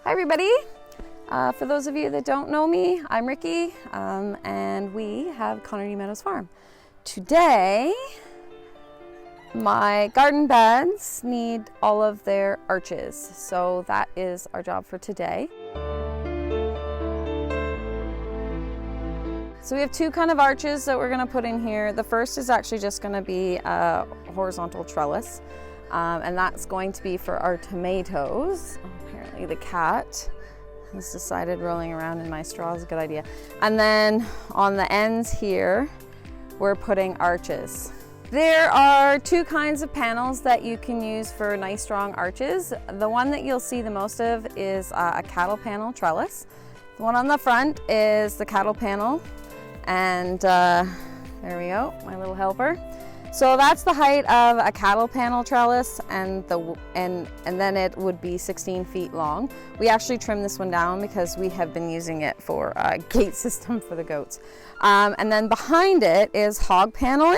Hi everybody. For those of you that don't know me, I'm Ricky, and we have Connerty Meadows Farm. Today, my garden beds need all of their arches, so that is our job for today. So we have two kind of arches that we're going to put in here. The first is actually just going to be a horizontal trellis, and that's going to be for our tomatoes. Apparently the cat has decided rolling around in my straw is a good idea. And then on the ends here, we're putting arches. There are two kinds of panels that you can use for nice strong arches. The one that you'll see the most of is a Cattle Panel Trellis. The one on the front is the Cattle Panel, and there we go, my little helper. So that's the height of a cattle panel trellis, and then it would be 16 feet long. We actually trimmed this one down because we have been using it for a gate system for the goats. And then behind it is hog paneling,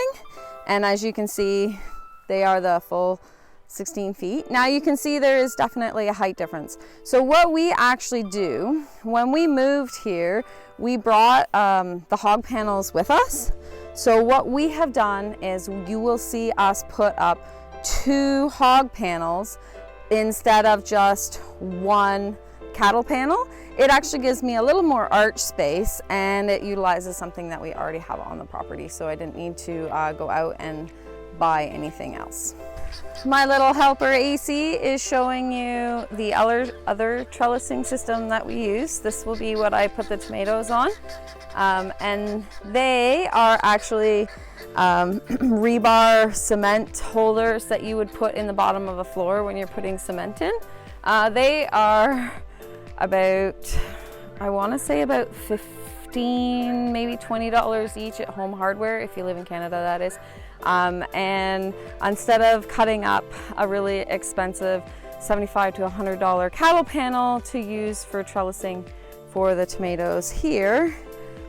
and as you can see, they are the full 16 feet. Now you can see there is definitely a height difference. So what we actually do, when we moved here, we brought the hog panels with us. So what we have done is you will see us put up two hog panels instead of just one cattle panel. It actually gives me a little more arch space, and it utilizes something that we already have on the property, so I didn't need to go out and buy anything else. My little helper AC is showing you the other trellising system that we use. This will be what I put the tomatoes on. And they are actually rebar cement holders that you would put in the bottom of a floor when you're putting cement in. They are about, I want to say about $15, maybe $20 each at Home Hardware, if you live in Canada, that is. And instead of cutting up a really expensive $75 to $100 cattle panel to use for trellising for the tomatoes here,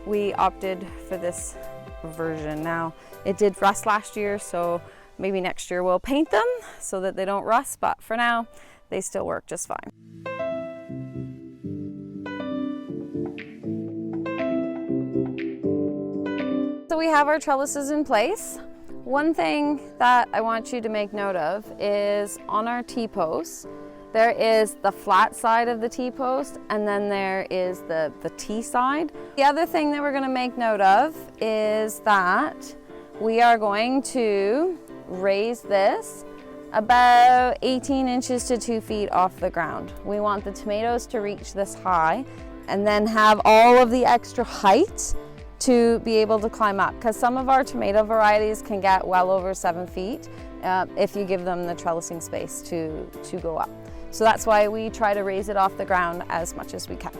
we opted for this version. Now, it did rust last year, so maybe next year we'll paint them so that they don't rust, but for now, they still work just fine. So we have our trellises in place. One thing that I want you to make note of is on our T-posts, there is the flat side of the T-post, and then there is the T side. The other thing that we're going to make note of is that we are going to raise this about 18 inches to 2 feet off the ground. We want the tomatoes to reach this high and then have all of the extra height to be able to climb up, because some of our tomato varieties can get well over 7 feet if you give them the trellising space to go up. So that's why we try to raise it off the ground as much as we can.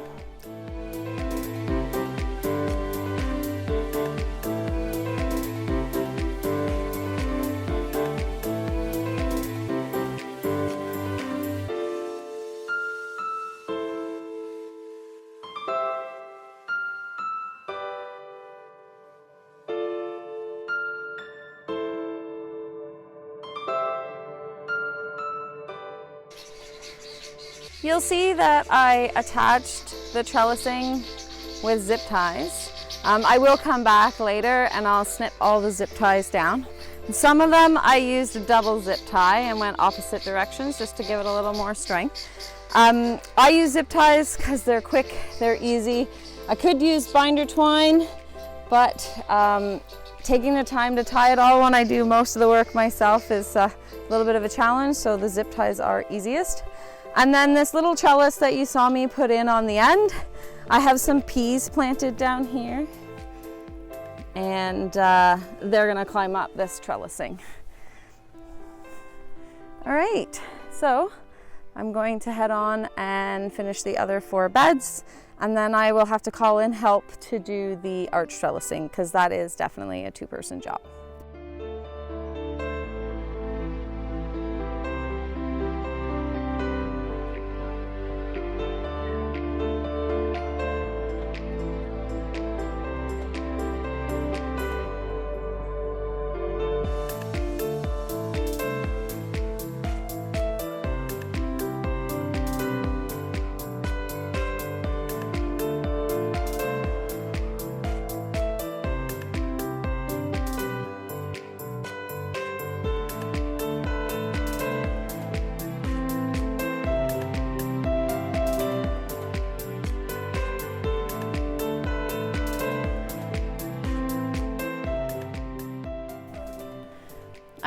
You'll see that I attached the trellising with zip ties. I will come back later and I'll snip all the zip ties down. Some of them I used a double zip tie and went opposite directions just to give it a little more strength. I use zip ties because they're quick, they're easy. I could use binder twine, but taking the time to tie it all when I do most of the work myself is a little bit of a challenge, so the zip ties are easiest. And then this little trellis that you saw me put in on the end, I have some peas planted down here, and they're gonna climb up this trellising. All right, so I'm going to head on and finish the other 4 beds, and then I will have to call in help to do the arch trellising, because that is definitely a 2-person job.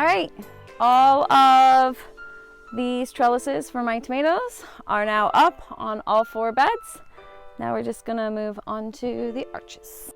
All right, all of these trellises for my tomatoes are now up on all 4 beds. Now we're just gonna move on to the arches.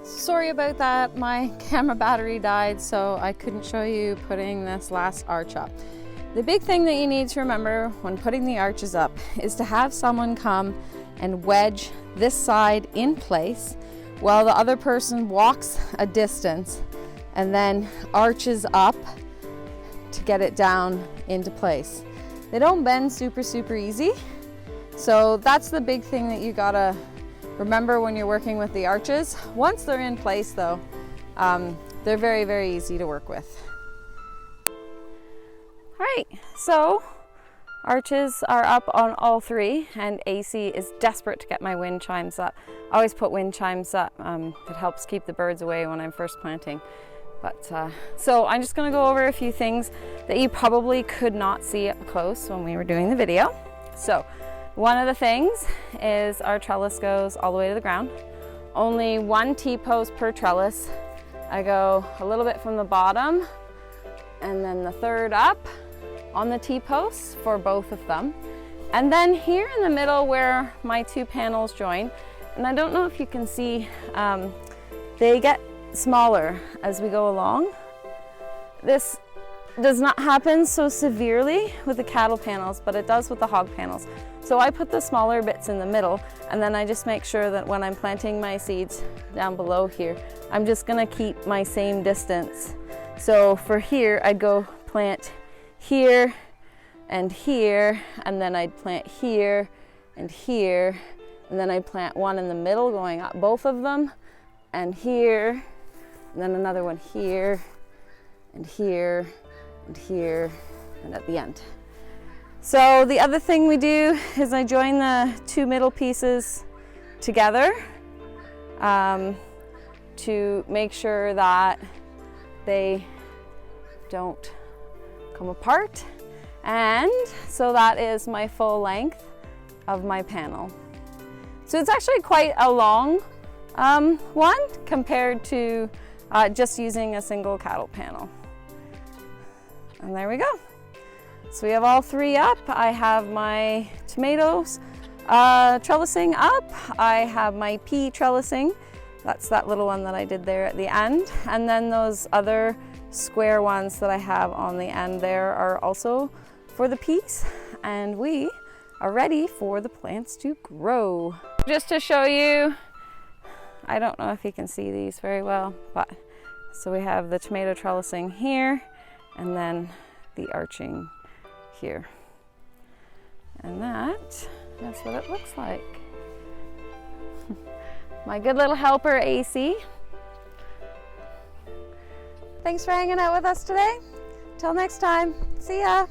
Sorry about that, my camera battery died, so I couldn't show you putting this last arch up. The big thing that you need to remember when putting the arches up is to have someone come and wedge this side in place while the other person walks a distance and then arches up to get it down into place. They don't bend super easy, so that's the big thing that you gotta remember when you're working with the arches. Once they're in place though, they're very easy to work with. All right, so arches are up on all 3 and AC is desperate to get my wind chimes up. I always put wind chimes up. It helps keep the birds away when I'm first planting. But so I'm just gonna go over a few things that you probably could not see up close when we were doing the video. So one of the things is our trellis goes all the way to the ground. Only 1 T-post per trellis. I go a little bit from the bottom and then the 3rd up on the T-posts for both of them. And then here in the middle where my 2 panels join, and I don't know if you can see, they get smaller as we go along. This does not happen so severely with the cattle panels, but it does with the hog panels. So I put the smaller bits in the middle, and then I just make sure that when I'm planting my seeds down below here, I'm just gonna keep my same distance. So for here, I'd go plant here, and then I'd plant here, and then I'd plant one in the middle going up both of them, and here, and then another one here, and here, and here, and at the end. So the other thing we do is I join the 2 middle pieces together to make sure that they don't come apart. And so that is my full length of my panel. So it's actually quite a long one compared to just using a single cattle panel. And there we go. So we have all 3 up. I have my tomatoes trellising up. I have my pea trellising. That's that little one that I did there at the end. And then those other square ones that I have on the end there are also for the peas. And we are ready for the plants to grow. Just to show you, I don't know if you can see these very well, but so we have the tomato trellising here and then the arching here. And that's what it looks like. My good little helper, AC. Thanks for hanging out with us today. Till next time, see ya.